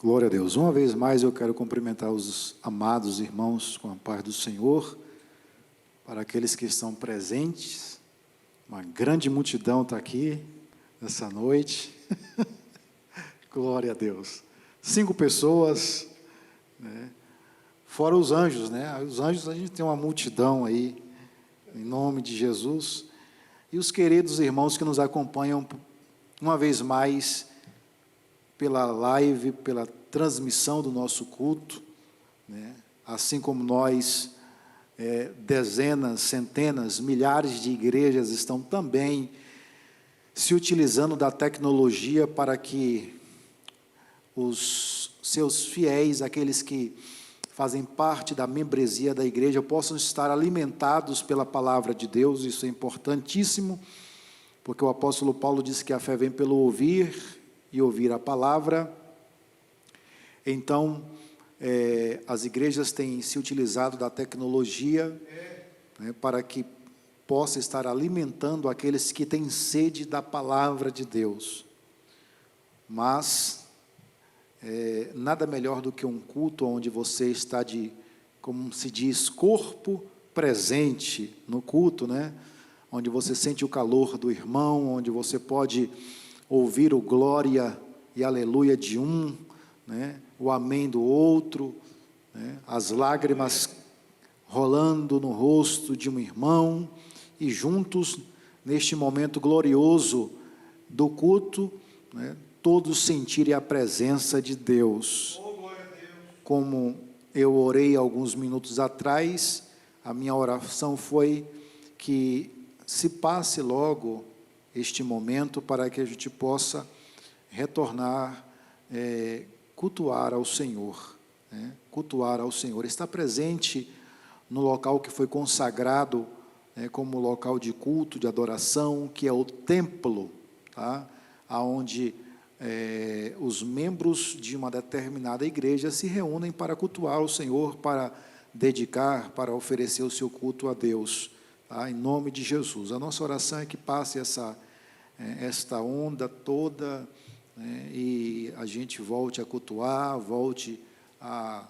Glória a Deus. Uma vez mais eu quero cumprimentar os amados irmãos com a paz do Senhor. Para aqueles que estão presentes, uma grande multidão está aqui nessa noite. Glória a Deus. 5 pessoas, né? Fora os anjos, né? Os anjos, a gente tem uma multidão aí, em nome de Jesus. E os queridos irmãos que nos acompanham uma vez mais pela live, pela transmissão do nosso culto, né? Assim como nós, dezenas, centenas, milhares de igrejas estão também se utilizando da tecnologia para que os seus fiéis, aqueles que fazem parte da membresia da igreja, possam estar alimentados pela palavra de Deus. Isso é importantíssimo, porque o apóstolo Paulo disse que a fé vem pelo ouvir e ouvir a palavra. Então, as igrejas têm se utilizado da tecnologia, né, para que possa estar alimentando aqueles que têm sede da palavra de Deus. Mas nada melhor do que um culto onde você está como se diz, corpo presente no culto, né? Onde você sente o calor do irmão, onde você pode ouvir o glória e aleluia de um, né? O amém do outro, né? As lágrimas rolando no rosto de um irmão, e juntos, neste momento glorioso do culto, né? Todos sentirem a presença de Deus. Como eu orei alguns minutos atrás, a minha oração foi que se passe logo este momento para que a gente possa retornar, cultuar ao Senhor, né? Cultuar ao Senhor, estar presente no local que foi consagrado, né, como local de culto, de adoração, que é o templo, tá? Aonde os membros de uma determinada igreja se reúnem para cultuar o Senhor, para dedicar, para oferecer o seu culto a Deus, tá? Em nome de Jesus. A nossa oração é que passe esta onda toda, né, e a gente volte a cultuar, volte a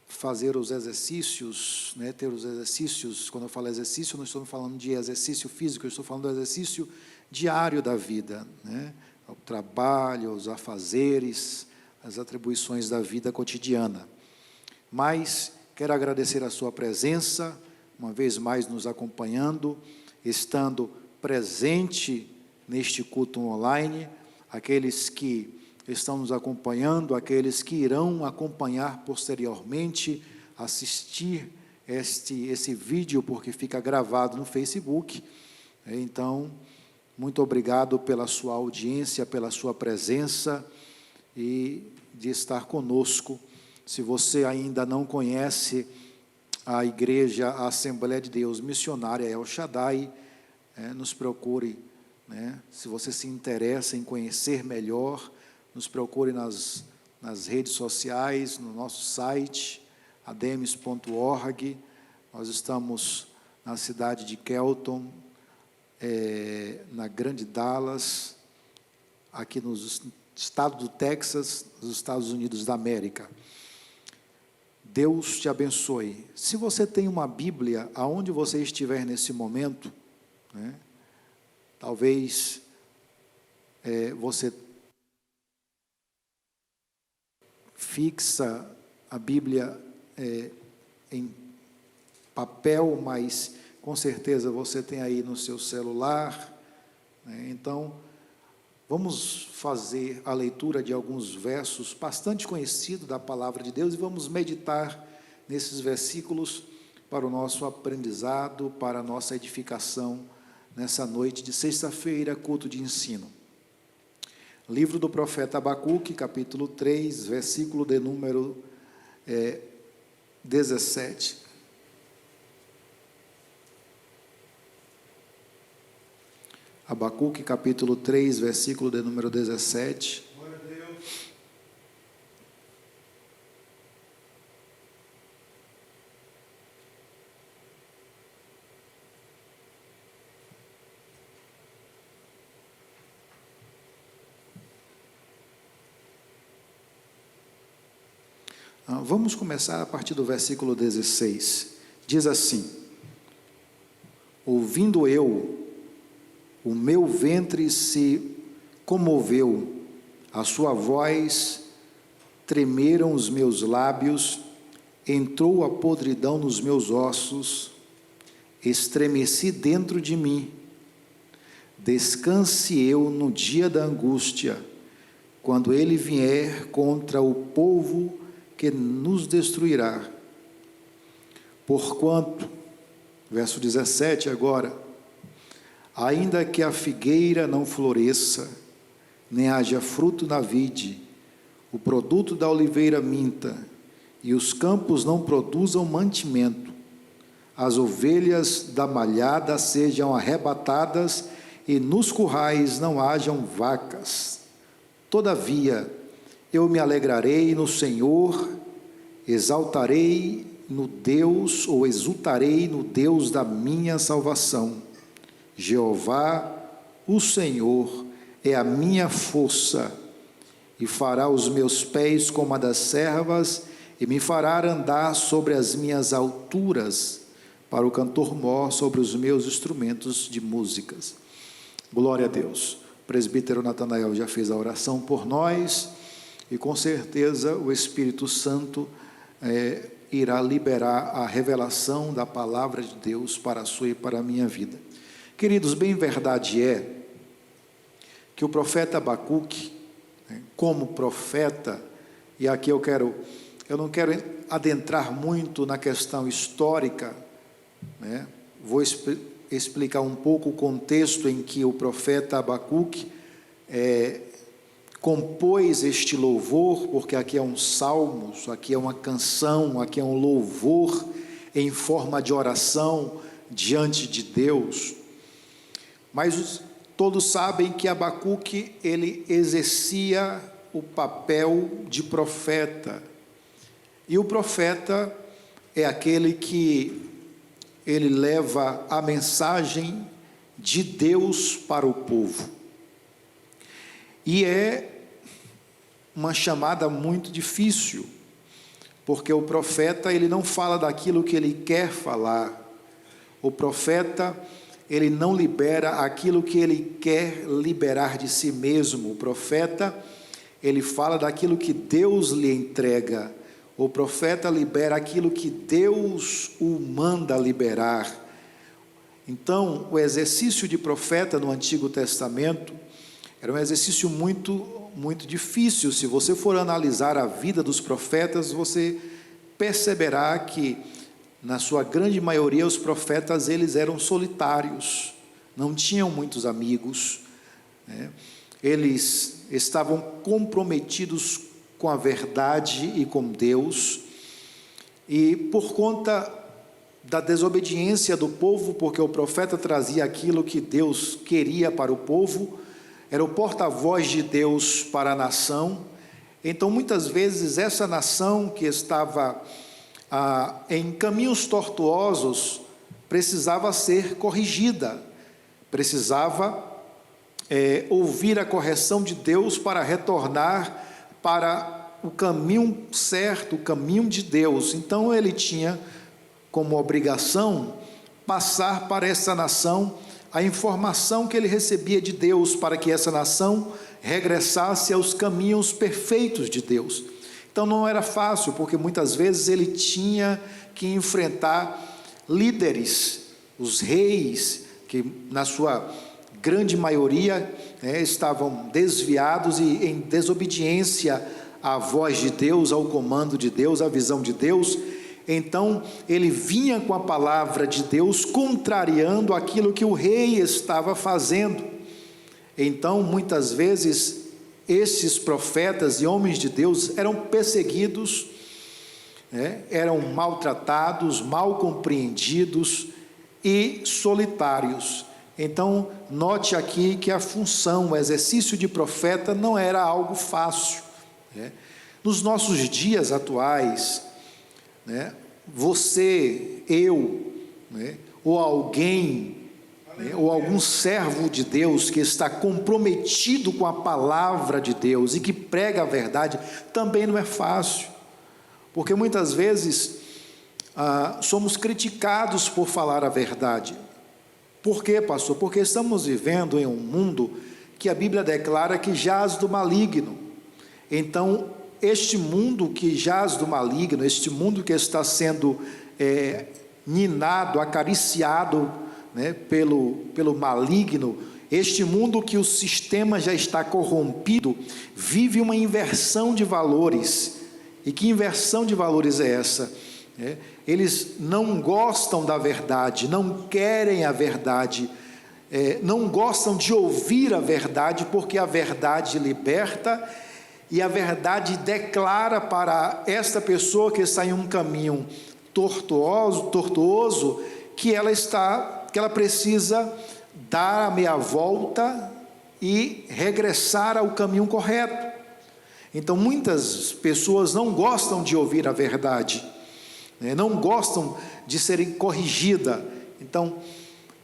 fazer os exercícios, né, ter os exercícios. Quando eu falo exercício, não estou falando de exercício físico, eu estou falando do exercício diário da vida, né? O trabalho, os afazeres, as atribuições da vida cotidiana. Mas quero agradecer a sua presença, uma vez mais nos acompanhando, estando presente neste culto online, aqueles que estão nos acompanhando, aqueles que irão acompanhar posteriormente, assistir esse vídeo, porque fica gravado no Facebook. Então, muito obrigado pela sua audiência, pela sua presença e de estar conosco. Se você ainda não conhece a igreja, a Assembleia de Deus Missionária El Shaddai, nos procure, né? Se você se interessa em conhecer melhor, nos procure nas redes sociais, no nosso site, ademes.org. Nós estamos na cidade de Kelton, na Grande Dallas, aqui no estado do Texas, nos Estados Unidos da América. Deus te abençoe. Se você tem uma Bíblia, aonde você estiver nesse momento, né, talvez você fixa a Bíblia em papel, mas com certeza você tem aí no seu celular, né? Então, vamos fazer a leitura de alguns versos bastante conhecidos da palavra de Deus e vamos meditar nesses versículos para o nosso aprendizado, para a nossa edificação nessa noite de sexta-feira, culto de ensino. Livro do profeta Abacuque, capítulo 3, versículo de número 17. Abacuque, capítulo 3, versículo de número 17. Glória a Deus. Vamos começar a partir do versículo 16. Diz assim: ouvindo eu, o meu ventre se comoveu, a sua voz tremeram os meus lábios, entrou a podridão nos meus ossos, estremeci dentro de mim. Descanse eu no dia da angústia, quando ele vier contra o povo que nos destruirá. Porquanto, verso 17 agora, ainda que a figueira não floresça, nem haja fruto na vide, o produto da oliveira minta, e os campos não produzam mantimento, as ovelhas da malhada sejam arrebatadas, e nos currais não hajam vacas. Todavia, eu me alegrarei no Senhor, exultarei no Deus da minha salvação. Jeová, o Senhor, é a minha força, e fará os meus pés como a das servas, e me fará andar sobre as minhas alturas, para o cantor mor sobre os meus instrumentos de músicas. Glória a Deus. O presbítero Natanael já fez a oração por nós, e com certeza o Espírito Santo irá liberar a revelação da palavra de Deus para a sua e para a minha vida. Queridos, bem verdade é que o profeta Abacuque, como profeta, e aqui eu não quero adentrar muito na questão histórica, vou explicar um pouco o contexto em que o profeta Abacuque compôs este louvor, porque aqui é um salmo, aqui é uma canção, aqui é um louvor em forma de oração diante de Deus. Mas todos sabem que Abacuque, ele exercia o papel de profeta, e o profeta é aquele que ele leva a mensagem de Deus para o povo, e é uma chamada muito difícil, porque o profeta, ele não fala daquilo que ele quer falar, o profeta, ele não libera aquilo que ele quer liberar de si mesmo, o profeta, ele fala daquilo que Deus lhe entrega, o profeta libera aquilo que Deus o manda liberar. Então, o exercício de profeta no Antigo Testamento era um exercício muito difícil. Se você for analisar a vida dos profetas, você perceberá que, na sua grande maioria, os profetas, eles eram solitários, não tinham muitos amigos, eles estavam comprometidos com a verdade e com Deus, e por conta da desobediência do povo, porque o profeta trazia aquilo que Deus queria para o povo, era o porta-voz de Deus para a nação. Então muitas vezes essa nação que estava em caminhos tortuosos precisava ser corrigida, precisava ouvir a correção de Deus para retornar para o caminho certo, o caminho de Deus. Então ele tinha como obrigação passar para essa nação a informação que ele recebia de Deus, para que essa nação regressasse aos caminhos perfeitos de Deus. Então não era fácil, porque muitas vezes ele tinha que enfrentar líderes, os reis, que na sua grande maioria estavam desviados e em desobediência à voz de Deus, ao comando de Deus, à visão de Deus. Então ele vinha com a palavra de Deus, contrariando aquilo que o rei estava fazendo. Então muitas vezes esses profetas e homens de Deus eram perseguidos, eram maltratados, mal compreendidos e solitários. Então note aqui que a função, o exercício de profeta não era algo fácil. Nos nossos dias atuais, você, eu, ou alguém, ou algum servo de Deus que está comprometido com a palavra de Deus e que prega a verdade, também não é fácil, Porque muitas vezes somos criticados por falar a verdade. Por quê, pastor? Porque estamos vivendo em um mundo que a Bíblia declara que jaz do maligno. Então, este mundo que jaz do maligno, este mundo que está sendo ninado, acariciado, né, pelo maligno, este mundo que o sistema já está corrompido, vive uma inversão de valores. E que inversão de valores é essa? Eles não gostam da verdade, não querem a verdade, não gostam de ouvir a verdade, porque a verdade liberta, e a verdade declara para esta pessoa que está em um caminho tortuoso, que ela precisa dar a meia volta e regressar ao caminho correto. Então muitas pessoas não gostam de ouvir a verdade, não gostam de serem corrigidas. Então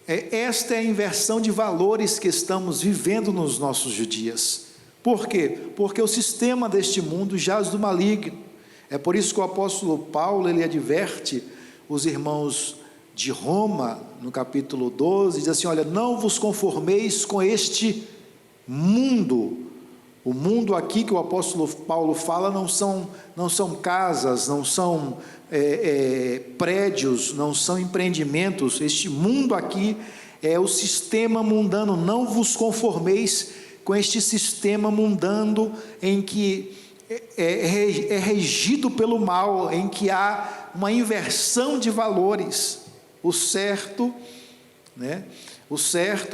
esta é a inversão de valores que estamos vivendo nos nossos dias. Por quê? Porque o sistema deste mundo jaz do maligno. É por isso que o apóstolo Paulo, ele adverte os irmãos de Roma, no capítulo 12, diz assim: olha, não vos conformeis com este mundo. O mundo aqui que o apóstolo Paulo fala não são casas, não são prédios, não são empreendimentos. Este mundo aqui é o sistema mundano. Não vos conformeis com este sistema mundano em que é regido pelo mal, em que há uma inversão de valores. O certo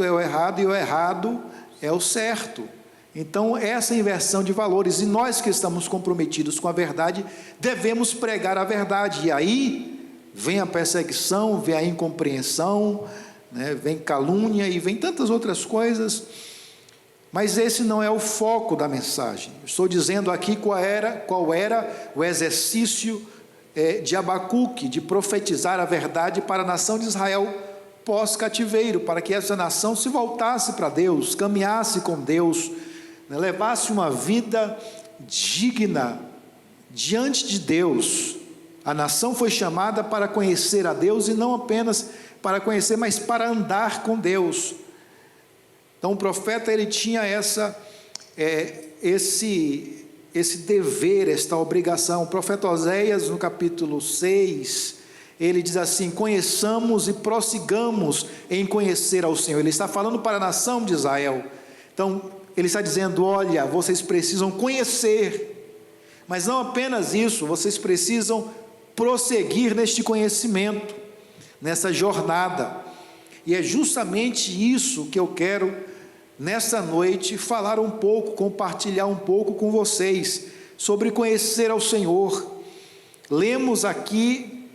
é o errado e o errado é o certo. Então essa inversão de valores, e nós que estamos comprometidos com a verdade, devemos pregar a verdade, e aí vem a perseguição, vem a incompreensão, vem calúnia e vem tantas outras coisas, mas esse não é o foco da mensagem. Estou dizendo aqui qual era o exercício de Abacuque, de profetizar a verdade para a nação de Israel pós-cativeiro, para que essa nação se voltasse para Deus, caminhasse com Deus, levasse uma vida digna diante de Deus. A nação foi chamada para conhecer a Deus, e não apenas para conhecer, mas para andar com Deus. Então o profeta, ele tinha esse dever, esta obrigação. O profeta Oséias, no capítulo 6, ele diz assim: conheçamos e prossigamos em conhecer ao Senhor. Ele está falando para a nação de Israel. Então ele está dizendo: olha, vocês precisam conhecer, mas não apenas isso, vocês precisam prosseguir neste conhecimento, nessa jornada. E é justamente isso que eu quero, nessa noite, falar um pouco, compartilhar um pouco com vocês, sobre conhecer ao Senhor. Lemos aqui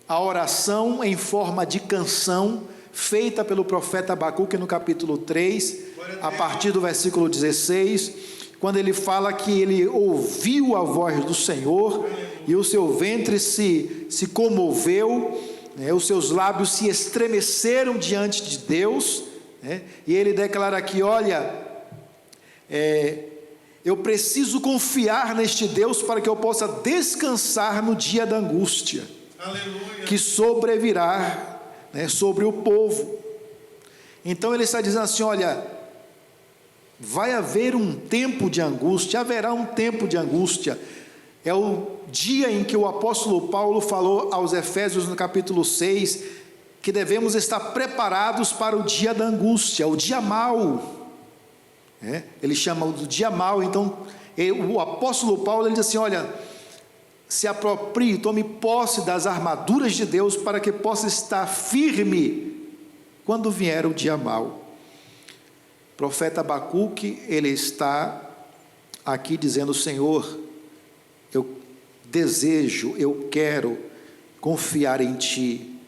a oração em forma de canção, feita pelo profeta Abacuque no capítulo 3, a partir do versículo 16, quando ele fala que ele ouviu a voz do Senhor, e o seu ventre se comoveu, os seus lábios se estremeceram diante de Deus, e ele declara aqui: olha, eu preciso confiar neste Deus para que eu possa descansar no dia da angústia. Aleluia. Que sobrevirá sobre o povo. Então ele está dizendo assim: olha, vai haver um tempo de angústia, haverá um tempo de angústia. É o dia em que o apóstolo Paulo falou aos Efésios no capítulo 6, que devemos estar preparados para o dia da angústia, o dia mau. Ele chama do dia mau. Então o apóstolo Paulo, ele diz assim: olha, se aproprie, tome posse das armaduras de Deus, para que possa estar firme quando vier o dia mau. O profeta Abacuque, ele está aqui dizendo: Senhor, eu desejo, eu quero confiar em Ti,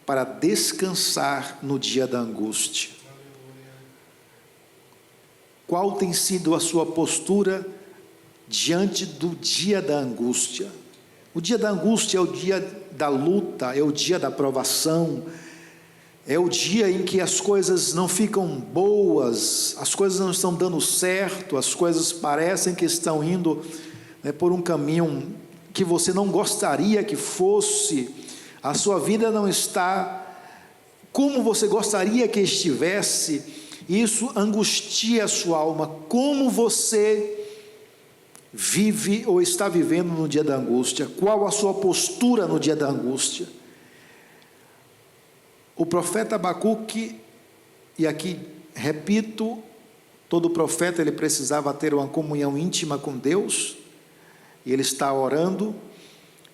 para descansar no dia da angústia. Qual tem sido a sua postura diante do dia da angústia? O dia da angústia é o dia da luta, é o dia da provação, é o dia em que as coisas não ficam boas, as coisas não estão dando certo, as coisas parecem que estão indo por um caminho que você não gostaria que fosse, a sua vida não está como você gostaria que estivesse, isso angustia a sua alma. Como você vive ou está vivendo no dia da angústia? Qual a sua postura no dia da angústia? O profeta Abacuque, e aqui repito, todo profeta ele precisava ter uma comunhão íntima com Deus, e ele está orando,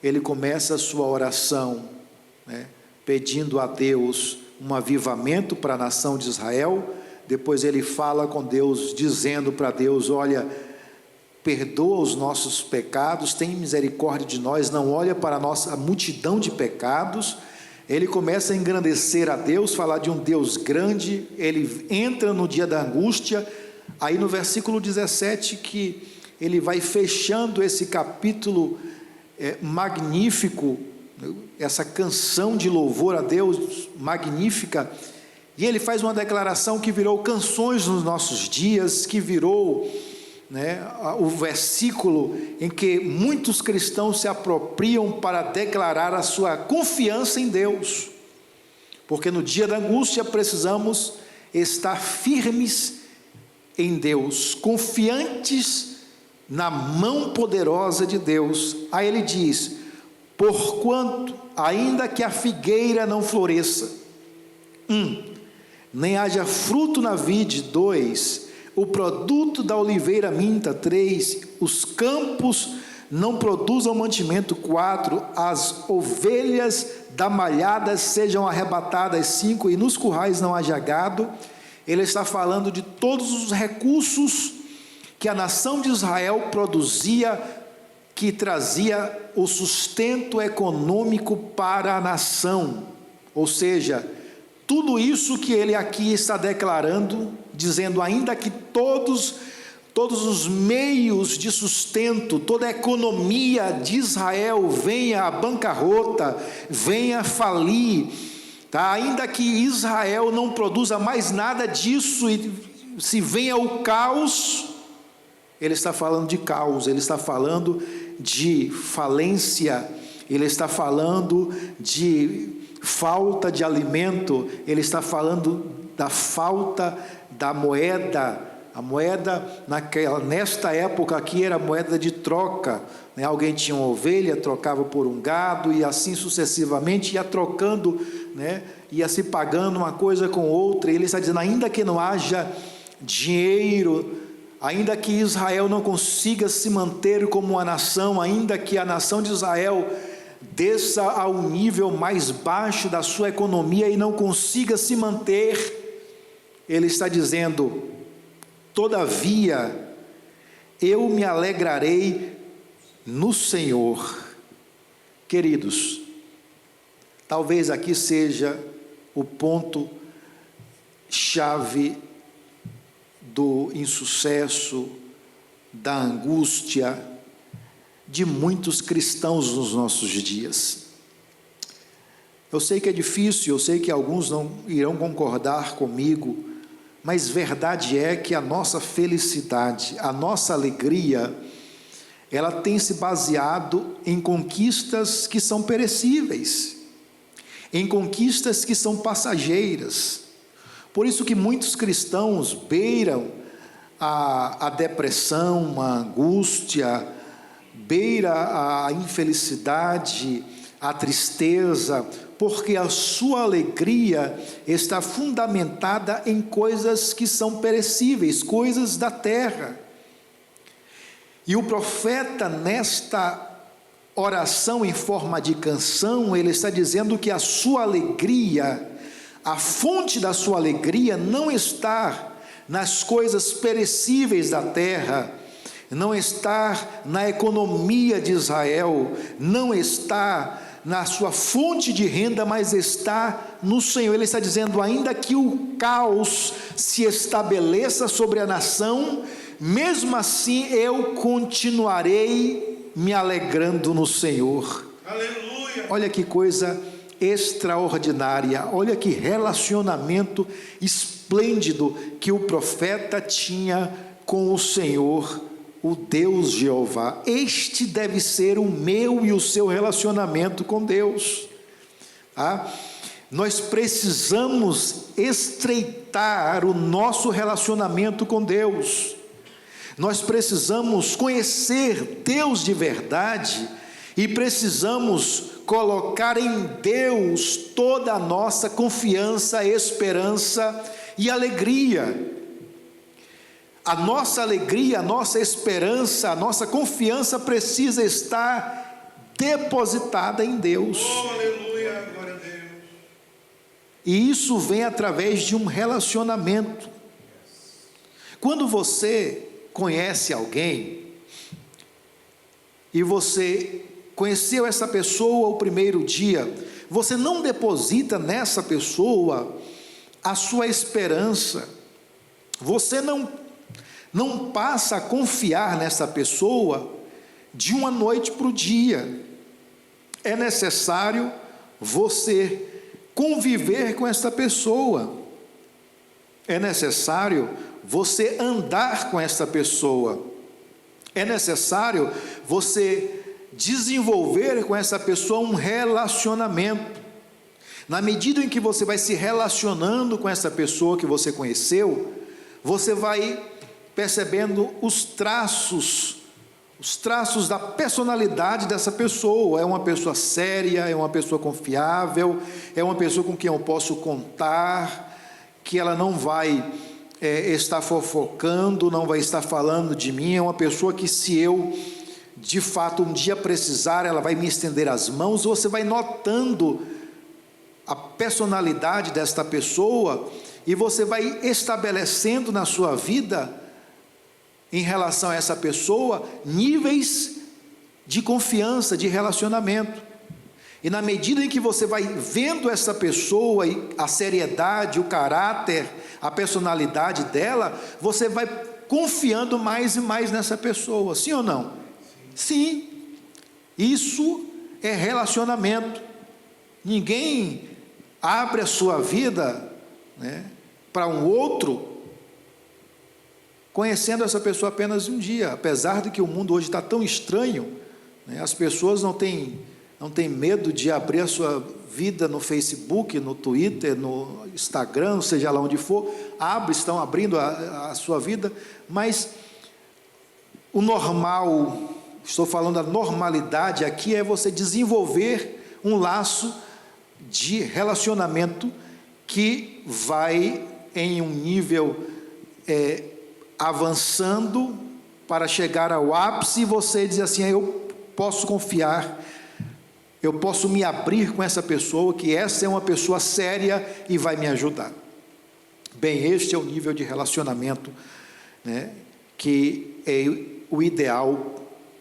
ele começa a sua oração, pedindo a Deus um avivamento para a nação de Israel. Depois ele fala com Deus, dizendo para Deus: olha, perdoa os nossos pecados, tem misericórdia de nós, não olha para a nossa multidão de pecados. Ele começa a engrandecer a Deus, falar de um Deus grande. Ele entra no dia da angústia, aí no versículo 17, que ele vai fechando esse capítulo magnífico, essa canção de louvor a Deus magnífica, e ele faz uma declaração que virou canções nos nossos dias, que virou o versículo em que muitos cristãos se apropriam para declarar a sua confiança em Deus, porque no dia da angústia precisamos estar firmes em Deus, confiantes na mão poderosa de Deus. Aí ele diz: porquanto, ainda que a figueira não floresça, nem haja fruto na vide, 2, o produto da oliveira minta, 3, os campos não produzam mantimento, 4, as ovelhas da malhada sejam arrebatadas, 5, e nos currais não haja gado. Ele está falando de todos os recursos que a nação de Israel produzia, que trazia o sustento econômico para a nação. Ou seja, tudo isso que ele aqui está declarando, dizendo, ainda que todos os meios de sustento, toda a economia de Israel venha à bancarrota, venha a falir, ainda que Israel não produza mais nada disso, e se venha o caos, ele está falando de caos, ele está falando de falência, ele está falando de falta de alimento, ele está falando da falta da moeda. A moeda nesta época aqui era moeda de troca, alguém tinha uma ovelha, trocava por um gado, e assim sucessivamente ia trocando, ia se pagando uma coisa com outra. E ele está dizendo, ainda que não haja dinheiro, ainda que Israel não consiga se manter como uma nação, ainda que a nação de Israel desça ao nível mais baixo da sua economia e não consiga se manter, ele está dizendo, todavia, eu me alegrarei no Senhor. Queridos, talvez aqui seja o ponto chave do insucesso, da angústia de muitos cristãos nos nossos dias. Eu sei que é difícil, eu sei que alguns não irão concordar comigo, mas verdade é que a nossa felicidade, a nossa alegria, ela tem se baseado em conquistas que são perecíveis, em conquistas que são passageiras. Por isso que muitos cristãos beiram a depressão, a angústia, beira a infelicidade, a tristeza, porque a sua alegria está fundamentada em coisas que são perecíveis, coisas da terra. E o profeta, nesta oração em forma de canção, ele está dizendo que a sua alegria, a fonte da sua alegria não está nas coisas perecíveis da terra, não está na economia de Israel, não está na sua fonte de renda, mas está no Senhor. Ele está dizendo, ainda que o caos se estabeleça sobre a nação, mesmo assim eu continuarei me alegrando no Senhor. Aleluia! Olha que coisa extraordinária, olha que relacionamento esplêndido que o profeta tinha com o Senhor, o Deus Jeová. Este deve ser o meu e o seu relacionamento com Deus. Nós precisamos estreitar o nosso relacionamento com Deus. Nós precisamos conhecer Deus de verdade e precisamos colocar em Deus toda a nossa confiança, esperança e alegria. A nossa alegria, a nossa esperança, a nossa confiança precisa estar depositada em Deus. Oh, aleluia, glória a Deus. E isso vem através de um relacionamento. Quando você conhece alguém, e você conheceu essa pessoa o primeiro dia, você não deposita nessa pessoa a sua esperança, você não passa a confiar nessa pessoa de uma noite para o dia. É necessário você conviver com essa pessoa, é necessário você andar com essa pessoa, é necessário você desenvolver com essa pessoa um relacionamento. Na medida em que você vai se relacionando com essa pessoa que você conheceu, você vai percebendo os traços da personalidade dessa pessoa. É uma pessoa séria, é uma pessoa confiável, é uma pessoa com quem eu posso contar, que ela não vai estar fofocando, não vai estar falando de mim, é uma pessoa que, se eu de fato um dia precisar, ela vai me estender as mãos. Você vai notando a personalidade desta pessoa e você vai estabelecendo na sua vida, em relação a essa pessoa, níveis de confiança, de relacionamento. E na medida em que você vai vendo essa pessoa, a seriedade, o caráter, a personalidade dela, você vai confiando mais e mais nessa pessoa, sim ou não? Sim, isso é relacionamento. Ninguém abre a sua vida, para um outro, conhecendo essa pessoa apenas um dia. Apesar de que o mundo hoje está tão estranho, as pessoas não têm medo de abrir a sua vida no Facebook, no Twitter, no Instagram, seja lá onde for, estão abrindo a sua vida, mas o normal, estou falando da normalidade aqui, é você desenvolver um laço de relacionamento que vai em um nível avançando para chegar ao ápice, e você diz assim: eu posso confiar, eu posso me abrir com essa pessoa, que essa é uma pessoa séria e vai me ajudar. Bem, este é o nível de relacionamento, que é o ideal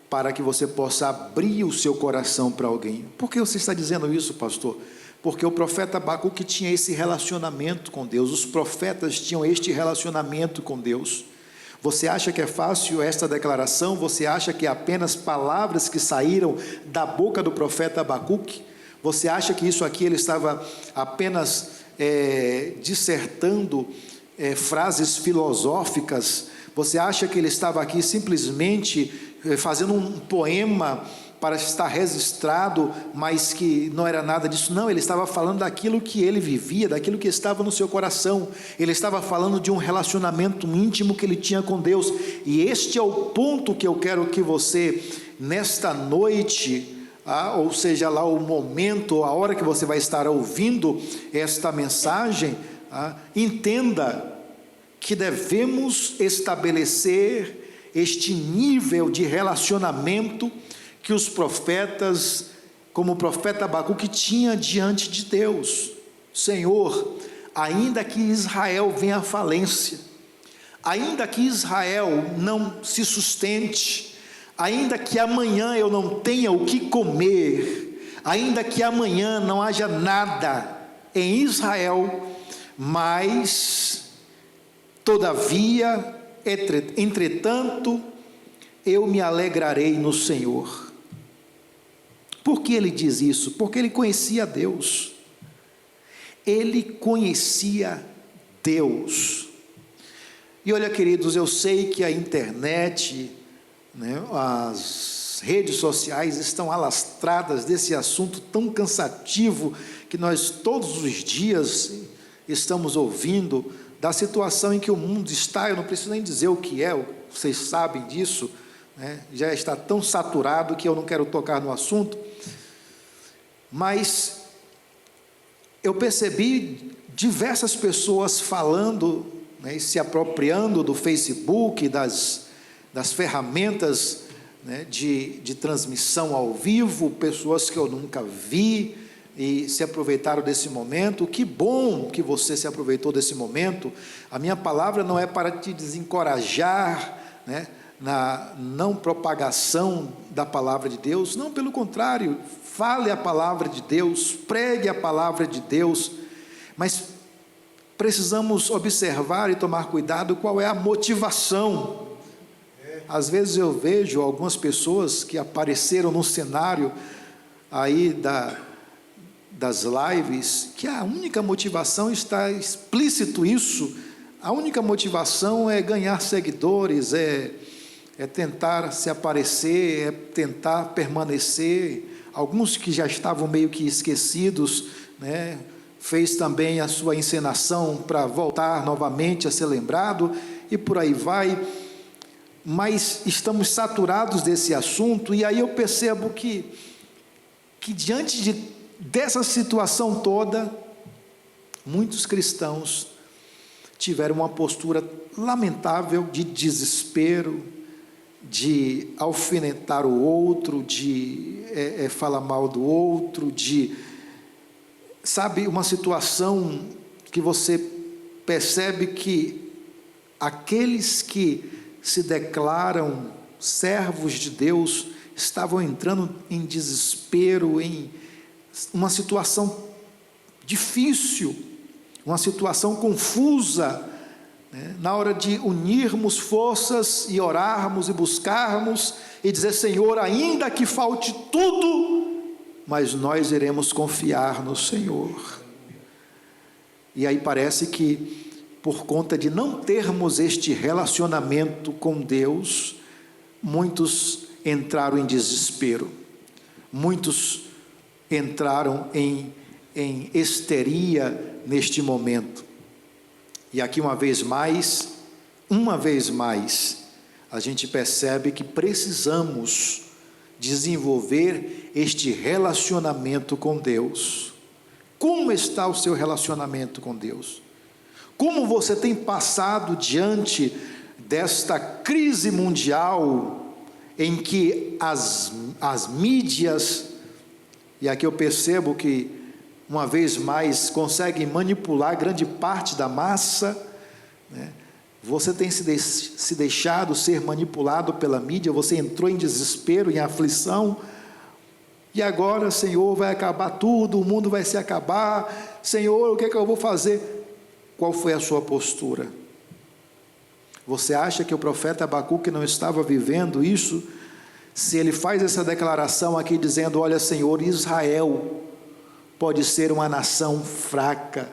para que você possa abrir o seu coração para alguém. Por que você está dizendo isso, pastor? Porque o profeta Abacuque tinha esse relacionamento com Deus, os profetas tinham este relacionamento com Deus. Você acha que é fácil esta declaração? Você acha que é apenas palavras que saíram da boca do profeta Abacuque? Você acha que isso aqui ele estava apenas dissertando frases filosóficas? Você acha que ele estava aqui simplesmente fazendo um poema para estar registrado, mas que não era nada disso? Não, ele estava falando daquilo que ele vivia, daquilo que estava no seu coração. Ele estava falando de um relacionamento íntimo que ele tinha com Deus. E este é o ponto que eu quero que você, nesta noite, ou seja lá o momento, a hora que você vai estar ouvindo esta mensagem, entenda que devemos estabelecer este nível de relacionamento que os profetas, como o profeta Abacuque, tinha diante de Deus. Senhor, ainda que Israel venha à falência, ainda que Israel não se sustente, ainda que amanhã eu não tenha o que comer, ainda que amanhã não haja nada em Israel, mas, todavia, entretanto, eu me alegrarei no Senhor. Por que ele diz isso? Porque ele conhecia Deus. Ele conhecia Deus. E olha, queridos, eu sei que a internet, né? As redes sociais estão alastradas desse assunto tão cansativo que nós todos os dias estamos ouvindo, da situação em que o mundo está. Eu não preciso nem dizer o que é, vocês sabem disso, né? Já está tão saturado que eu não quero tocar no assunto, mas eu percebi diversas pessoas falando, né, e se apropriando do Facebook, das ferramentas, né, de transmissão ao vivo, pessoas que eu nunca vi, e se aproveitaram desse momento. Que bom que você se aproveitou desse momento. A minha palavra não é para te desencorajar, né, na não propagação da palavra de Deus, não, pelo contrário, fale a palavra de Deus, pregue a palavra de Deus, mas precisamos observar e tomar cuidado qual é a motivação. Às vezes eu vejo algumas pessoas que apareceram no cenário aí das lives, que a única motivação, está explícito isso, a única motivação é ganhar seguidores, é tentar se aparecer, é tentar permanecer. Alguns que já estavam meio que esquecidos, né, fez também a sua encenação para voltar novamente a ser lembrado, e por aí vai. Mas estamos saturados desse assunto, e aí eu percebo que diante dessa situação toda, muitos cristãos tiveram uma postura lamentável de desespero, de alfinetar o outro, de falar mal do outro, sabe, uma situação que você percebe que aqueles que se declaram servos de Deus estavam entrando em desespero, em uma situação difícil, uma situação confusa, né? Na hora de unirmos forças e orarmos e buscarmos e dizer: Senhor, ainda que falte tudo, mas nós iremos confiar no Senhor. E aí parece que, por conta de não termos este relacionamento com Deus, muitos entraram em desespero, muitos entraram em histeria neste momento. E aqui uma vez mais, a gente percebe que precisamos desenvolver este relacionamento com Deus. Como está o seu relacionamento com Deus? Como você tem passado diante desta crise mundial, em que as mídias, e aqui eu percebo que, uma vez mais, conseguem manipular grande parte da massa, né? Você tem se deixado ser manipulado pela mídia, você entrou em desespero, em aflição, e agora, Senhor, vai acabar tudo, o mundo vai se acabar, Senhor, o que é que eu vou fazer? Qual foi a sua postura? Você acha que o profeta Abacuque não estava vivendo isso? Se ele faz essa declaração aqui dizendo: olha, Senhor, Israel pode ser uma nação fraca,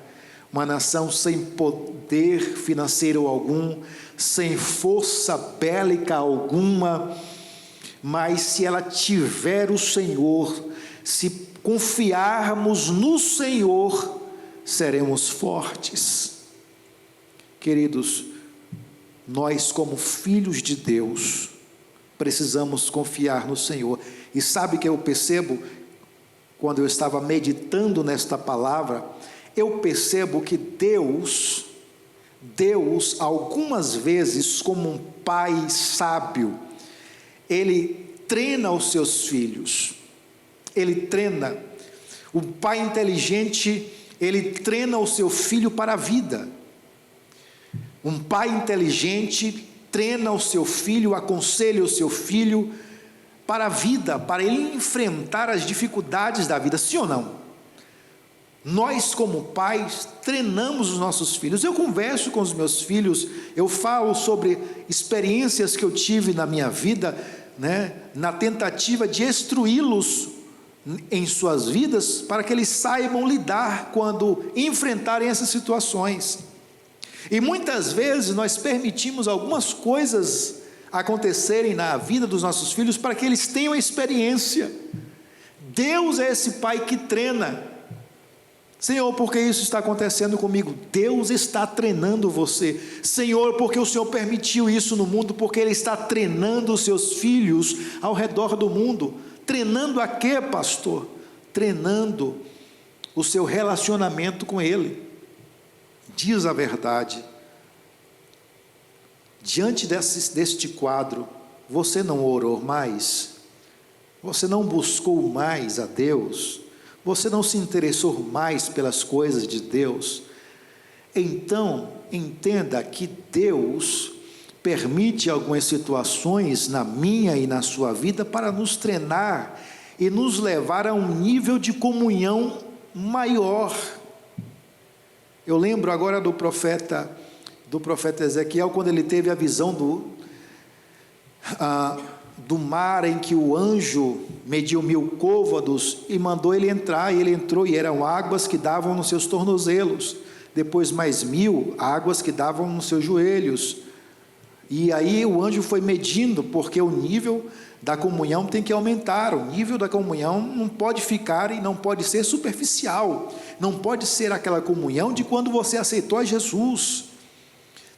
uma nação sem poder financeiro algum, sem força bélica alguma, mas se ela tiver o Senhor, se confiarmos no Senhor, seremos fortes. Queridos, nós, como filhos de Deus, precisamos confiar no Senhor. E sabe que eu percebo, quando eu estava meditando nesta palavra, eu percebo que Deus, algumas vezes, como um pai sábio, Ele treina os seus filhos, Ele treina. O pai inteligente, ele treina o seu filho para a vida. Um pai inteligente treina o seu filho, aconselha o seu filho para a vida, para ele enfrentar as dificuldades da vida, sim ou não? Nós, como pais, treinamos os nossos filhos. Eu converso com os meus filhos, eu falo sobre experiências que eu tive na minha vida, né, na tentativa de instruí-los em suas vidas, para que eles saibam lidar quando enfrentarem essas situações. E muitas vezes nós permitimos algumas coisas acontecerem na vida dos nossos filhos para que eles tenham experiência. Deus é esse pai que treina. Senhor, por que isso está acontecendo comigo? Deus está treinando você. Senhor, porque o Senhor permitiu isso no mundo? Porque Ele está treinando os seus filhos ao redor do mundo. Treinando a quê, pastor? Treinando o seu relacionamento com Ele. Diz a verdade. Diante deste quadro, você não orou mais? Você não buscou mais a Deus? Você não se interessou mais pelas coisas de Deus? Então, entenda que Deus permite algumas situações na minha e na sua vida para nos treinar e nos levar a um nível de comunhão maior. Eu lembro agora do profeta Ezequiel, quando ele teve a visão do mar em que o anjo mediu 1000 côvados e mandou ele entrar, e ele entrou e eram águas que davam nos seus tornozelos, depois mais 1000 águas que davam nos seus joelhos, e aí o anjo foi medindo, porque o nível da comunhão tem que aumentar, o nível da comunhão não pode ficar e não pode ser superficial, não pode ser aquela comunhão de quando você aceitou a Jesus,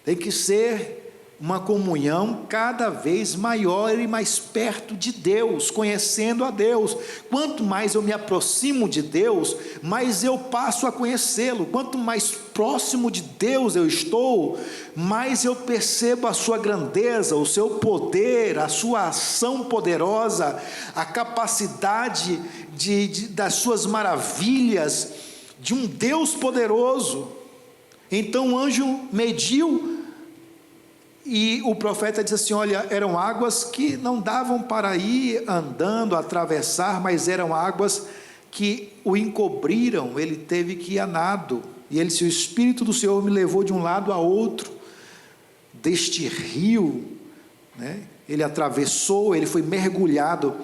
tem que ser uma comunhão cada vez maior e mais perto de Deus, conhecendo a Deus. Quanto mais eu me aproximo de Deus, mais eu passo a conhecê-lo. Quanto mais próximo de Deus eu estou, mais eu percebo a sua grandeza, o seu poder, a sua ação poderosa, a capacidade das suas maravilhas, de um Deus poderoso. Então o anjo mediu, e o profeta diz assim: olha, eram águas que não davam para ir andando, atravessar, mas eram águas que o encobriram, ele teve que ir a nado, e ele disse: o Espírito do Senhor me levou de um lado a outro, deste rio, né? Ele atravessou, ele foi mergulhado.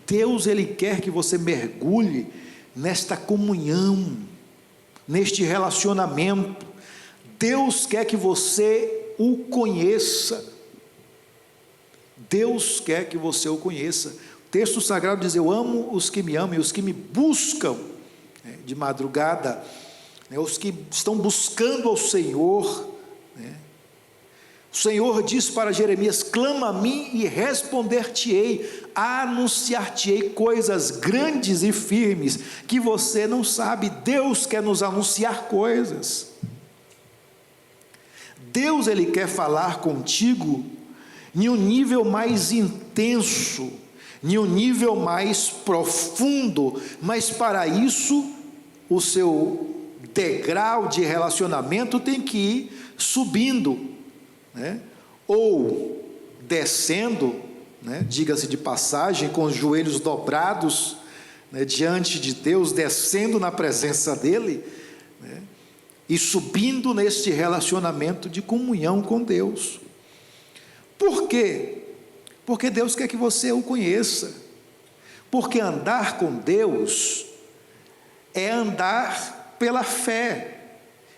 Deus, Ele quer que você mergulhe nesta comunhão, neste relacionamento. Deus quer que você o conheça. Deus quer que você o conheça. O texto sagrado diz: eu amo os que me amam e os que me buscam de madrugada, os que estão buscando ao Senhor. O Senhor diz para Jeremias: clama a mim e responder-te-ei, anunciar-te-ei coisas grandes e firmes que você não sabe. Deus quer nos anunciar coisas. Deus, Ele quer falar contigo em um nível mais intenso, em um nível mais profundo, mas para isso o seu degrau de relacionamento tem que ir subindo, ou descendo, diga-se de passagem, com os joelhos dobrados, diante de Deus, descendo na presença dEle, e subindo neste relacionamento de comunhão com Deus. Por quê? Porque Deus quer que você o conheça. Porque andar com Deus é andar pela fé.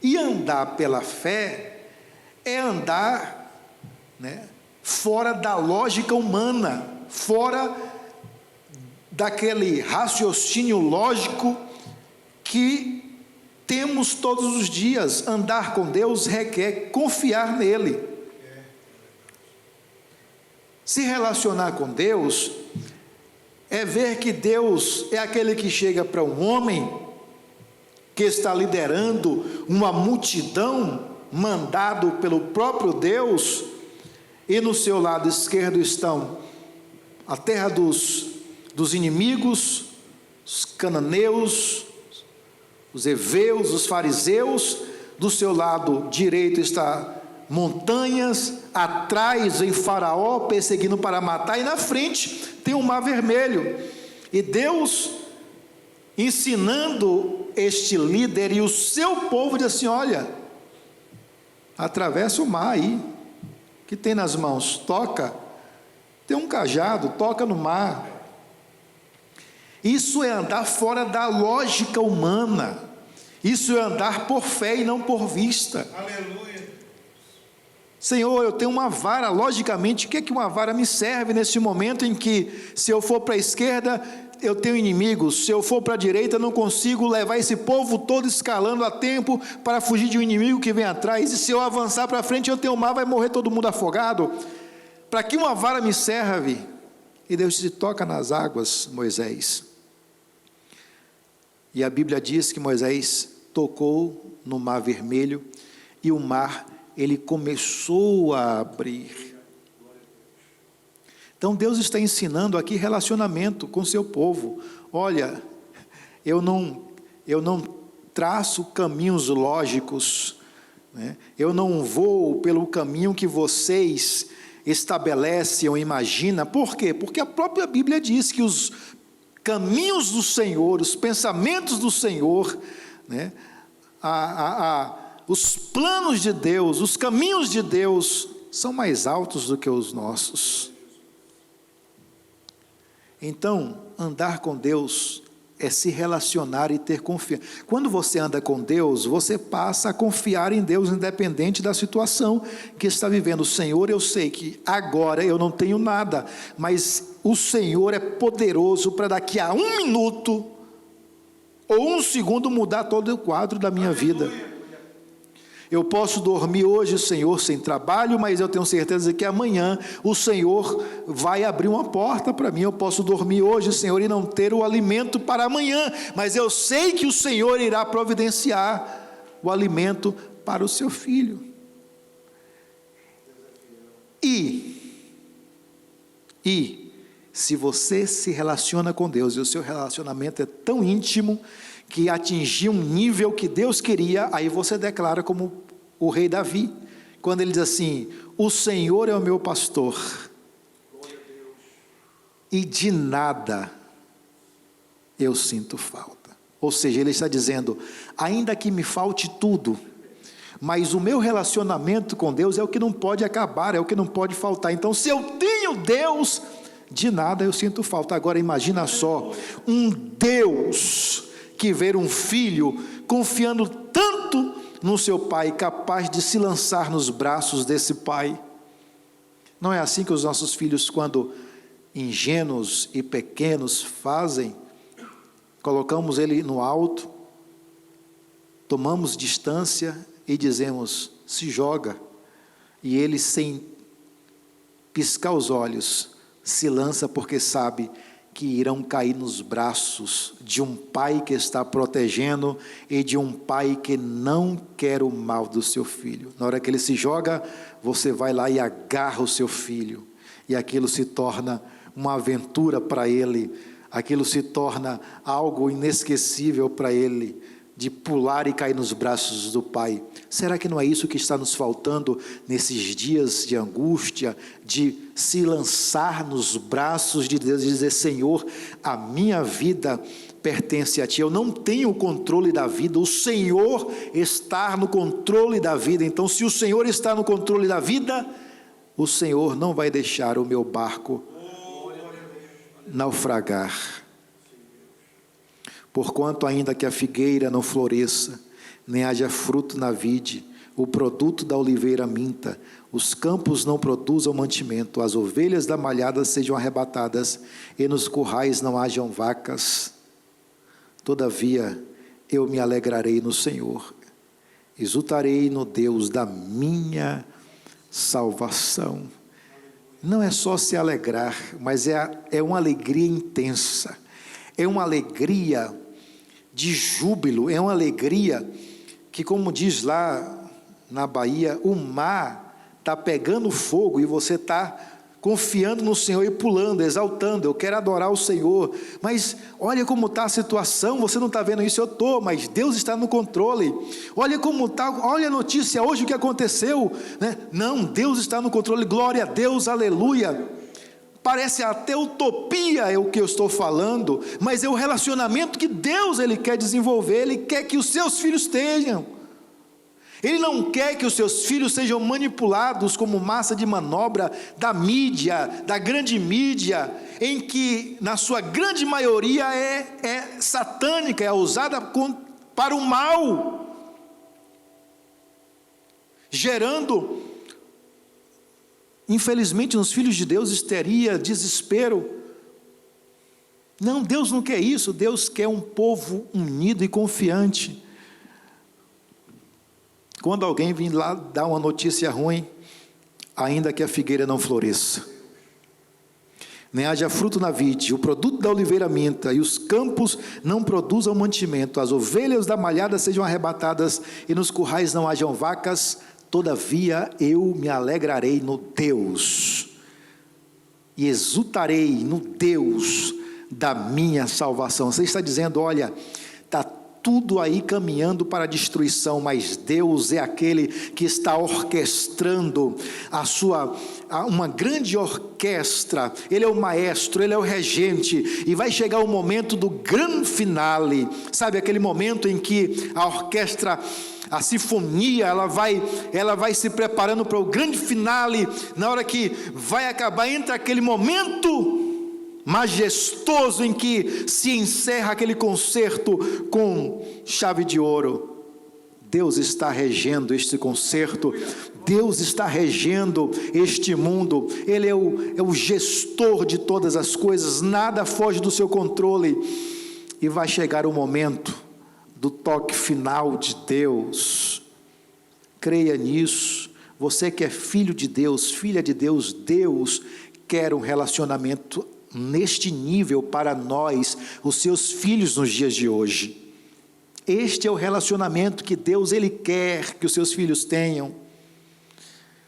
E andar pela fé é andar fora da lógica humana, fora daquele raciocínio lógico que temos todos os dias. Andar com Deus requer confiar nele. Se relacionar com Deus é ver que Deus é aquele que chega para um homem que está liderando uma multidão, mandado pelo próprio Deus, e no seu lado esquerdo estão a terra dos inimigos, os cananeus, os heveus, os fariseus. Do seu lado direito está montanhas, atrás vem Faraó perseguindo para matar, e na frente tem o Mar Vermelho, e Deus ensinando este líder e o seu povo, diz assim: olha, atravessa o mar aí, que tem nas mãos, toca, tem um cajado, toca no mar. Isso é andar fora da lógica humana, isso é andar por fé e não por vista. Aleluia. Senhor, eu tenho uma vara, logicamente, o que é que uma vara me serve nesse momento em que, se eu for para a esquerda, eu tenho inimigos, se eu for para a direita, eu não consigo levar esse povo todo escalando a tempo para fugir de um inimigo que vem atrás, e se eu avançar para frente, eu tenho o mar, vai morrer todo mundo afogado. Para que uma vara me serve? E Deus disse: toca nas águas, Moisés. E a Bíblia diz que Moisés tocou no mar vermelho, e o mar, ele começou a abrir. Então Deus está ensinando aqui relacionamento com seu povo. Olha, eu não traço caminhos lógicos, né? Eu não vou pelo caminho que vocês estabelecem ou imaginam. Por quê? Porque a própria Bíblia diz que os caminhos do Senhor, os pensamentos do Senhor, né? Os planos de Deus, os caminhos de Deus são mais altos do que os nossos. Então, andar com Deus é se relacionar e ter confiança. Quando você anda com Deus, você passa a confiar em Deus, independente da situação que está vivendo. Senhor, eu sei que agora eu não tenho nada, mas o Senhor é poderoso para daqui a 1 minuto ou 1 segundo mudar todo o quadro da minha vida. Eu posso dormir hoje, Senhor, sem trabalho, mas eu tenho certeza que amanhã o Senhor vai abrir uma porta para mim. Eu posso dormir hoje, Senhor, e não ter o alimento para amanhã, mas eu sei que o Senhor irá providenciar o alimento para o seu filho. E se você se relaciona com Deus, e o seu relacionamento é tão íntimo, que atingiu um nível que Deus queria, aí você declara como o rei Davi, quando ele diz assim: o Senhor é o meu pastor, e de nada eu sinto falta. Ou seja, ele está dizendo: ainda que me falte tudo, mas o meu relacionamento com Deus é o que não pode acabar, é o que não pode faltar. Então, se eu tenho Deus, de nada eu sinto falta. Agora imagina só, um Deus que ver um filho confiando tanto no seu pai, capaz de se lançar nos braços desse pai. Não é assim que os nossos filhos, quando ingênuos e pequenos, fazem? Colocamos ele no alto, tomamos distância e dizemos: se joga, e ele, sem piscar os olhos, se lança, porque sabe que irão cair nos braços de um pai que está protegendo e de um pai que não quer o mal do seu filho. Na hora que ele se joga, você vai lá e agarra o seu filho, e aquilo se torna uma aventura para ele, aquilo se torna algo inesquecível para ele, de pular e cair nos braços do pai. Será que não é isso que está nos faltando nesses dias de angústia, de se lançar nos braços de Deus e dizer: Senhor, a minha vida pertence a Ti, eu não tenho o controle da vida, o Senhor está no controle da vida. Então, se o Senhor está no controle da vida, o Senhor não vai deixar o meu barco naufragar. Porquanto ainda que a figueira não floresça, nem haja fruto na vide, o produto da oliveira minta, os campos não produzam mantimento, as ovelhas da malhada sejam arrebatadas, e nos currais não hajam vacas, todavia eu me alegrarei no Senhor, exultarei no Deus da minha salvação. Não é só se alegrar, mas é uma alegria intensa, é uma alegria de júbilo, é uma alegria que, como diz lá na Bahia, o mar está pegando fogo e você está confiando no Senhor e pulando, exaltando: eu quero adorar o Senhor, mas olha como está a situação, você não está vendo isso, eu estou, mas Deus está no controle. Olha como está, olha a notícia hoje, o que aconteceu, né? Não, Deus está no controle, glória a Deus, aleluia. Parece até utopia é o que eu estou falando, mas é o relacionamento que Deus Ele quer desenvolver. Ele quer que os seus filhos tenham. Ele não quer que os seus filhos sejam manipulados como massa de manobra da mídia, da grande mídia, em que na sua grande maioria é satânica, é usada para o mal, gerando Infelizmente, nos filhos de Deus estaria desespero. Não, Deus não quer isso. Deus quer um povo unido e confiante. Quando alguém vir lá dar uma notícia ruim, ainda que a figueira não floresça, nem haja fruto na vide, o produto da oliveira minta, e os campos não produzam mantimento, as ovelhas da malhada sejam arrebatadas, e nos currais não hajam vacas, todavia eu me alegrarei no Deus, e exultarei no Deus da minha salvação. Você está dizendo, olha, está tudo aí caminhando para a destruição, mas Deus é aquele que está orquestrando uma grande orquestra. Ele é o maestro, Ele é o regente, e vai chegar o momento do grande finale, sabe, aquele momento em que a orquestra, a sinfonia, ela vai se preparando para o grande finale. Na hora que vai acabar, entra aquele momento majestoso em que se encerra aquele concerto com chave de ouro. Deus está regendo este concerto, Deus está regendo este mundo. Ele é o gestor de todas as coisas, nada foge do seu controle, e vai chegar o momento do toque final de Deus. Creia nisso. Você que é filho de Deus, filha de Deus, Deus quer um relacionamento neste nível para nós, os seus filhos, nos dias de hoje. Este é o relacionamento que Deus, Ele quer que os seus filhos tenham.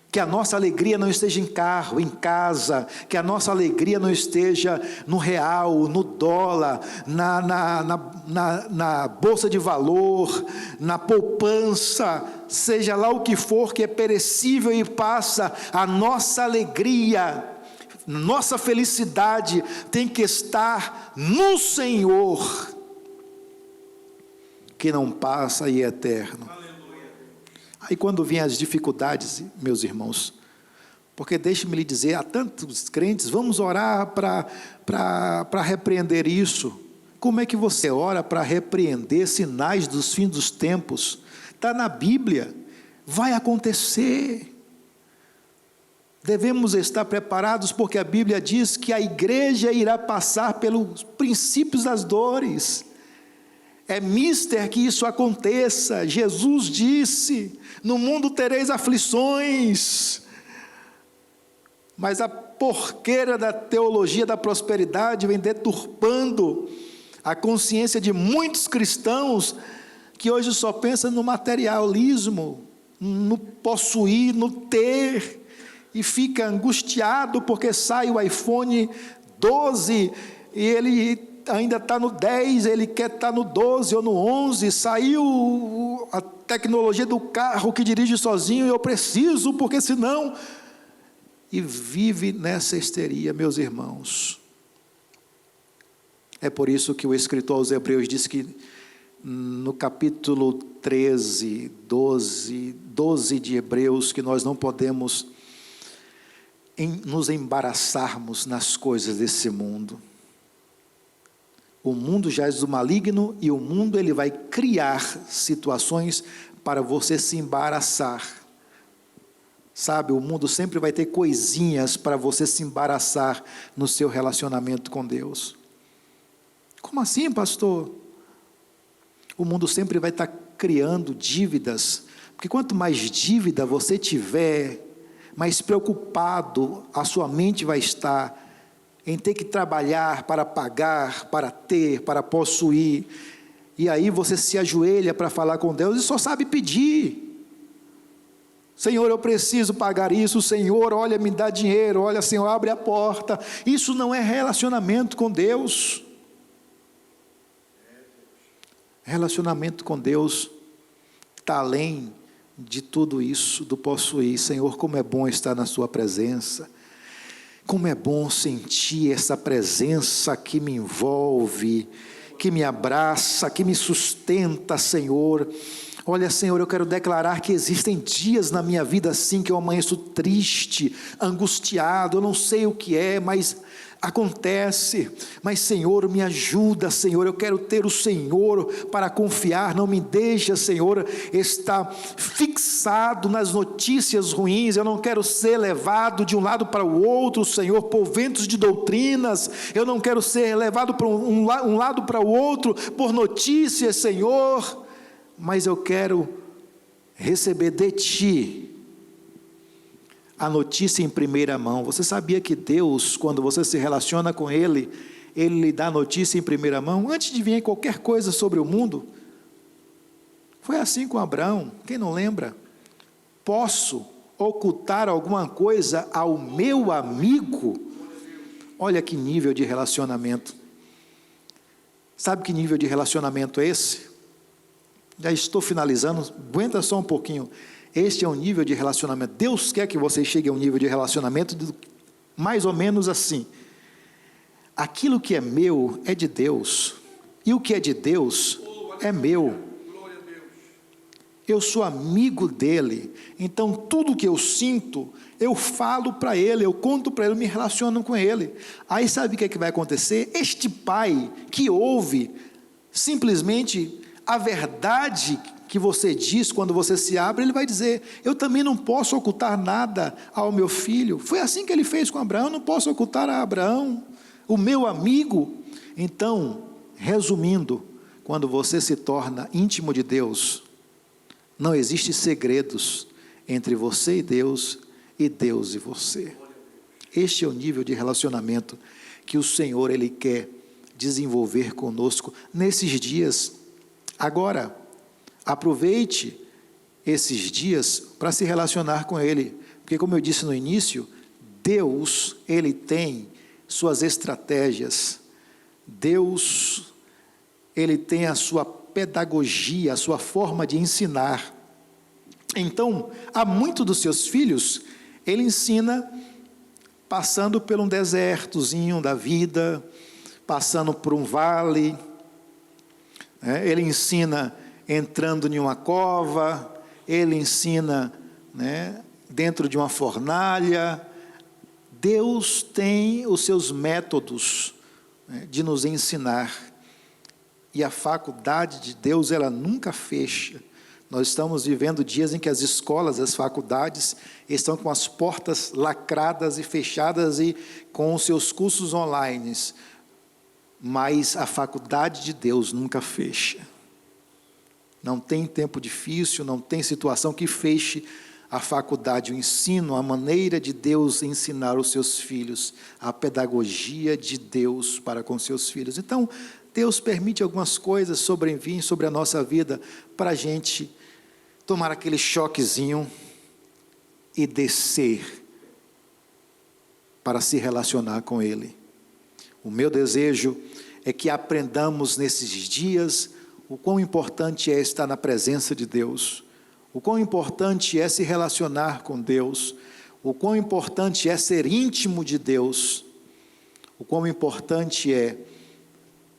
Que a nossa alegria não esteja em carro, em casa, que a nossa alegria não esteja no real, no dólar, na bolsa de valor, na poupança, seja lá o que for que é perecível e passa. A nossa alegria, nossa felicidade tem que estar no Senhor, que não passa e é eterno. Aí quando vêm as dificuldades, meus irmãos, porque deixe-me lhe dizer, há tantos crentes, vamos orar para repreender isso. Como é que você ora para repreender sinais dos fins dos tempos? Está na Bíblia, vai acontecer. Devemos estar preparados, porque a Bíblia diz que a igreja irá passar pelos princípios das dores. É mister que isso aconteça. Jesus disse, no mundo tereis aflições, mas a porqueira da teologia da prosperidade vem deturpando a consciência de muitos cristãos, que hoje só pensam no materialismo, no possuir, no ter, e fica angustiado porque sai o iPhone 12 e ele ainda está no 10, ele quer estar no 12 ou no 11, saiu a tecnologia do carro que dirige sozinho, eu preciso, porque senão... E vive nessa histeria, meus irmãos. É por isso que o escritor aos Hebreus diz que no capítulo 13, 12 de Hebreus, que nós não podemos nos embaraçarmos nas coisas desse mundo. O mundo já é do maligno, e o mundo ele vai criar situações para você se embaraçar. Sabe, o mundo sempre vai ter coisinhas para você se embaraçar no seu relacionamento com Deus. Como assim, pastor? O mundo sempre vai estar criando dívidas, porque quanto mais dívida você tiver, mais preocupado a sua mente vai estar em ter que trabalhar para pagar, para ter, para possuir. E aí você se ajoelha para falar com Deus e só sabe pedir. Senhor, eu preciso pagar isso. Senhor, olha, me dá dinheiro. Olha, Senhor, abre a porta. Isso não é relacionamento com Deus. Relacionamento com Deus está além de tudo isso, do possuir. Senhor, como é bom estar na sua presença. Como é bom sentir essa presença que me envolve, que me abraça, que me sustenta, Senhor. Olha, Senhor, eu quero declarar que existem dias na minha vida assim, que eu amanheço triste, angustiado, eu não sei o que é, mas acontece. Mas, Senhor, me ajuda, Senhor, eu quero ter o Senhor para confiar, não me deixa, Senhor, estar fixado nas notícias ruins, eu não quero ser levado de um lado para o outro, Senhor, por ventos de doutrinas, eu não quero ser levado para um lado para o outro, por notícias, Senhor, mas eu quero receber de Ti a notícia em primeira mão. Você sabia que Deus, quando você se relaciona com Ele, Ele lhe dá a notícia em primeira mão, antes de vir qualquer coisa sobre o mundo? Foi assim com Abraão, quem não lembra? Posso ocultar alguma coisa ao meu amigo? Olha que nível de relacionamento. Sabe que nível de relacionamento é esse? Já estou finalizando, aguenta só um pouquinho. Este é um nível de relacionamento. Deus quer que você chegue a um nível de relacionamento mais ou menos assim. Aquilo que é meu é de Deus, e o que é de Deus é meu. Eu sou amigo dele, então tudo que eu sinto, eu falo para ele, eu conto para ele, eu me relaciono com ele. Aí sabe o que é que vai acontecer? Este pai que ouve simplesmente a verdade que você diz quando você se abre, ele vai dizer: eu também não posso ocultar nada ao meu filho. Foi assim que ele fez com Abraão, não posso ocultar a Abraão, o meu amigo. Então, resumindo, quando você se torna íntimo de Deus, não existe segredos entre você e Deus e você. Este é o nível de relacionamento que o Senhor, Ele quer desenvolver conosco nesses dias. Agora, aproveite esses dias para se relacionar com Ele, porque, como eu disse no início, Deus, Ele tem suas estratégias, Deus, Ele tem a sua pedagogia, a sua forma de ensinar. Então, a muitos dos seus filhos, Ele ensina passando por um desertozinho da vida, passando por um vale. Ele ensina entrando em uma cova, Ele ensina dentro de uma fornalha. Deus tem os seus métodos de nos ensinar, e a faculdade de Deus, ela nunca fecha. Nós estamos vivendo dias em que as escolas, as faculdades, estão com as portas lacradas e fechadas e com os seus cursos online, mas a faculdade de Deus nunca fecha. Não tem tempo difícil, não tem situação que feche a faculdade, o ensino, a maneira de Deus ensinar os seus filhos, a pedagogia de Deus para com seus filhos. Então, Deus permite algumas coisas sobrevir sobre a nossa vida, para a gente tomar aquele choquezinho e descer para se relacionar com Ele. O meu desejo é que aprendamos nesses dias o quão importante é estar na presença de Deus, o quão importante é se relacionar com Deus, o quão importante é ser íntimo de Deus, o quão importante é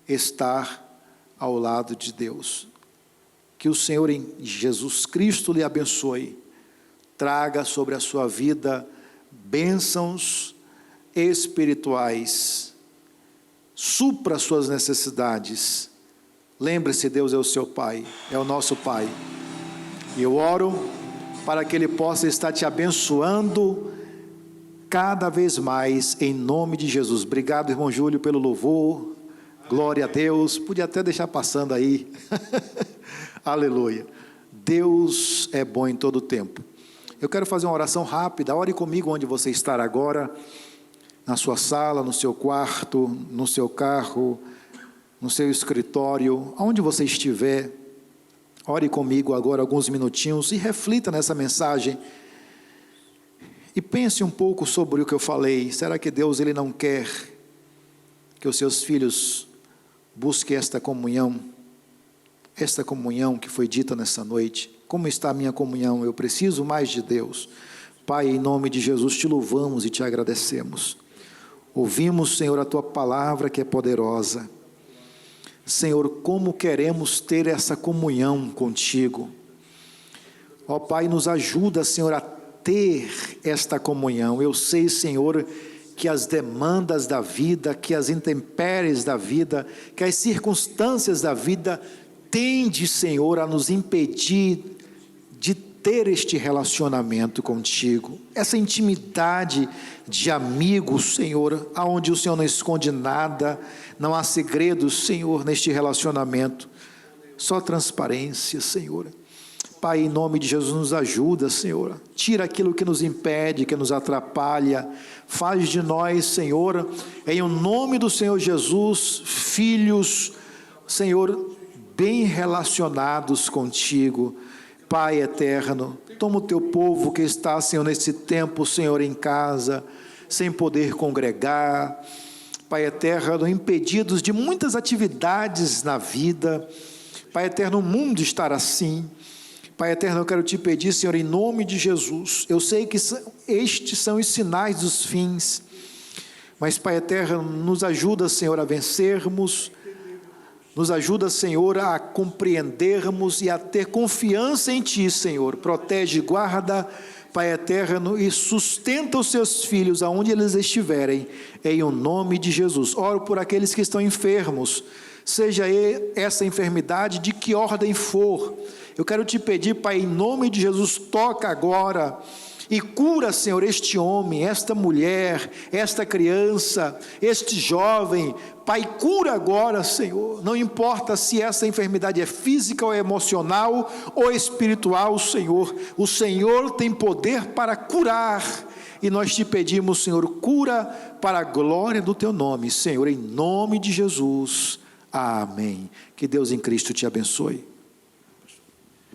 estar ao lado de Deus. Que o Senhor em Jesus Cristo lhe abençoe, traga sobre a sua vida bênçãos espirituais, supra suas necessidades. Lembre-se, Deus é o seu Pai, é o nosso Pai. E eu oro para que Ele possa estar te abençoando cada vez mais, em nome de Jesus. Obrigado, irmão Júlio, pelo louvor. Glória a Deus. Podia até deixar passando aí. Aleluia. Deus é bom em todo o tempo. Eu quero fazer uma oração rápida. Ore comigo onde você está agora, na sua sala, no seu quarto, no seu carro, no seu escritório, aonde você estiver. Ore comigo agora alguns minutinhos e reflita nessa mensagem. E pense um pouco sobre o que eu falei. Será que Deus, Ele não quer que os seus filhos busquem esta comunhão que foi dita nessa noite? Como está a minha comunhão? Eu preciso mais de Deus. Pai, em nome de Jesus, te louvamos e te agradecemos. Ouvimos, Senhor, a tua palavra que é poderosa. Senhor, como queremos ter essa comunhão contigo. Ó Pai, nos ajuda, Senhor, a ter esta comunhão. Eu sei, Senhor, que as demandas da vida, que as intempéries da vida, que as circunstâncias da vida tende, Senhor, a nos impedir de ter este relacionamento contigo, essa intimidade de amigos, Senhor, aonde o Senhor não esconde nada, não há segredos, Senhor, neste relacionamento, só transparência, Senhor. Pai, em nome de Jesus, nos ajuda, Senhor, tira aquilo que nos impede, que nos atrapalha, faz de nós, Senhor, em o nome do Senhor Jesus, filhos, Senhor, bem relacionados contigo. Pai eterno, toma o teu povo que está, Senhor, nesse tempo, Senhor, em casa, sem poder congregar, Pai eterno, impedidos de muitas atividades na vida. Pai eterno, o mundo está assim. Pai eterno, eu quero te pedir, Senhor, em nome de Jesus, eu sei que estes são os sinais dos fins, mas, Pai eterno, nos ajuda, Senhor, a vencermos, nos ajuda, Senhor, a compreendermos e a ter confiança em Ti, Senhor. Protege, guarda, Pai eterno, e sustenta os Seus filhos aonde eles estiverem, em o nome de Jesus. Oro por aqueles que estão enfermos, seja essa enfermidade de que ordem for. Eu quero te pedir, Pai, em nome de Jesus, toca agora e cura, Senhor, este homem, esta mulher, esta criança, este jovem. Pai, cura agora, Senhor, não importa se essa enfermidade é física ou emocional ou espiritual, Senhor, o Senhor tem poder para curar, e nós te pedimos, Senhor, cura para a glória do teu nome, Senhor, em nome de Jesus, amém. Que Deus em Cristo te abençoe.